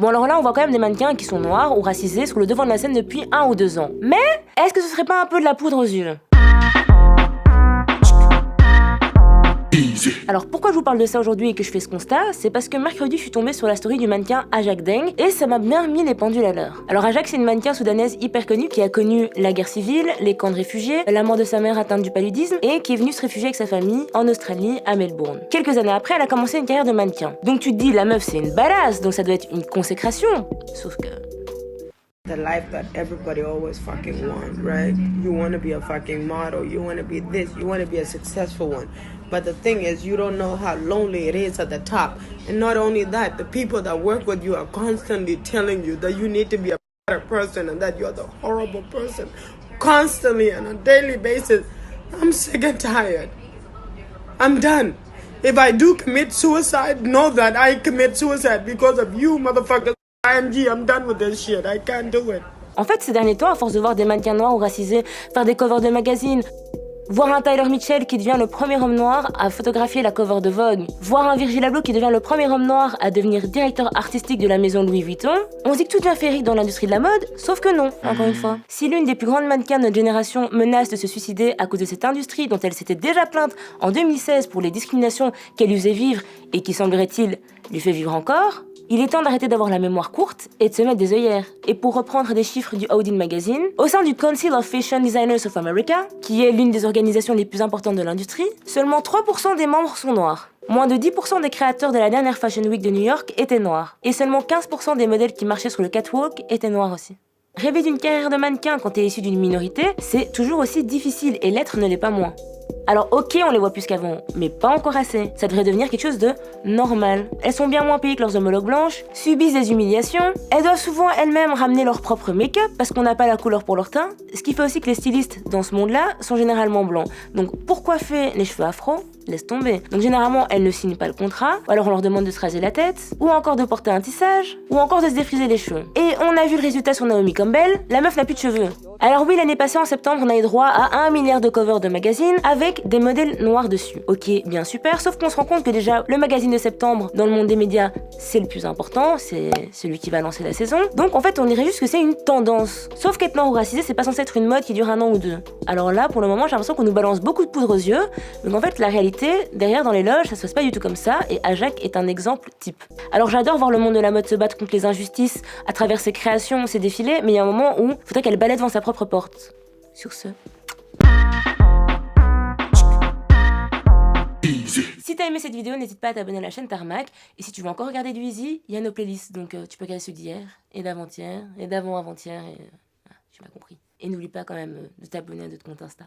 Bon alors là on voit quand même des mannequins qui sont noirs ou racisés sur le devant de la scène depuis 1 ou 2 ans. Mais est-ce que ce serait pas un peu de la poudre aux yeux? Alors pourquoi je vous parle de ça aujourd'hui et que je fais ce constat, c'est parce que mercredi je suis tombée sur la story du mannequin Ajak Deng et ça m'a bien mis les pendules à l'heure. Alors Ajak, c'est une mannequin soudanaise hyper connue qui a connu la guerre civile, les camps de réfugiés, la mort de sa mère atteinte du paludisme et qui est venue se réfugier avec sa famille en Australie, à Melbourne. Quelques années après, elle a commencé une carrière de mannequin. Donc tu te dis, la meuf c'est une badass, donc ça doit être une consécration. Sauf que... The life that everybody always fucking wants, right? You want to be a fucking model, you want to be this, you want to be a successful one. But the thing is, you don't know how lonely it is at the top. And not only that, the people that work with you are constantly telling you that you need to be a better person and that you're the horrible person. Constantly on a daily basis. I'm sick and tired. I'm done. If I do commit suicide, know that I commit suicide because of you, motherfuckers. IMG, I'm done with this shit. I can't do it. En fait, ces derniers temps, à force de voir des mannequins noirs ou racisés faire des covers de magazines, voir un Tyler Mitchell qui devient le premier homme noir à photographier la cover de Vogue, voir un Virgil Abloh qui devient le premier homme noir à devenir directeur artistique de la maison Louis Vuitton, on se dit que tout devient féerique dans l'industrie de la mode, sauf que non, encore une fois. Si l'une des plus grandes mannequins de notre génération menace de se suicider à cause de cette industrie dont elle s'était déjà plainte en 2016 pour les discriminations qu'elle lui faisait vivre et qui, semblerait-il, lui fait vivre encore, il est temps d'arrêter d'avoir la mémoire courte et de se mettre des œillères. Et pour reprendre des chiffres du Audin Magazine, au sein du Council of Fashion Designers of America, qui est l'une des organisations les plus importantes de l'industrie, seulement 3% des membres sont noirs. Moins de 10% des créateurs de la dernière Fashion Week de New York étaient noirs. Et seulement 15% des modèles qui marchaient sur le catwalk étaient noirs aussi. Rêver d'une carrière de mannequin quand t'es issu d'une minorité, c'est toujours aussi difficile et l'être ne l'est pas moins. Alors ok, on les voit plus qu'avant, mais pas encore assez. Ça devrait devenir quelque chose de normal. Elles sont bien moins payées que leurs homologues blanches, subissent des humiliations, elles doivent souvent elles-mêmes ramener leur propre make-up parce qu'on n'a pas la couleur pour leur teint, ce qui fait aussi que les stylistes dans ce monde-là sont généralement blancs. Donc pour coiffer les cheveux afro, laisse tomber. Donc généralement, elles ne signent pas le contrat, ou alors on leur demande de se raser la tête, ou encore de porter un tissage, ou encore de se défriser les cheveux. Et on a vu le résultat sur Naomi Campbell, la meuf n'a plus de cheveux. Alors oui, l'année passée en septembre, on a eu droit à 1 milliard de covers de magazines avec des modèles noirs dessus. Ok, bien super, sauf qu'on se rend compte que déjà, le magazine de septembre, dans le monde des médias, c'est le plus important, c'est celui qui va lancer la saison. Donc en fait, on dirait juste que c'est une tendance. Sauf qu'être noir ou racisé, c'est pas censé être une mode qui dure 1 an ou 2. Alors là, pour le moment, j'ai l'impression qu'on nous balance beaucoup de poudre aux yeux, mais en fait, la réalité, derrière dans les loges, ça se passe pas du tout comme ça, et Ajak est un exemple type. Alors j'adore voir le monde de la mode se battre contre les injustices à travers ses créations, ses défilés, mais il y a un moment où il faudrait qu'elle balaie devant sa propre porte. Sur ce... Si t'as aimé cette vidéo, n'hésite pas à t'abonner à la chaîne Tarmac, et si tu veux encore regarder du Easy, il y a nos playlists, donc tu peux regarder ceux d'hier, et d'avant-hier, et d'avant-avant-hier, et... tu m'as compris. Et n'oublie pas quand même de t'abonner à notre compte Insta.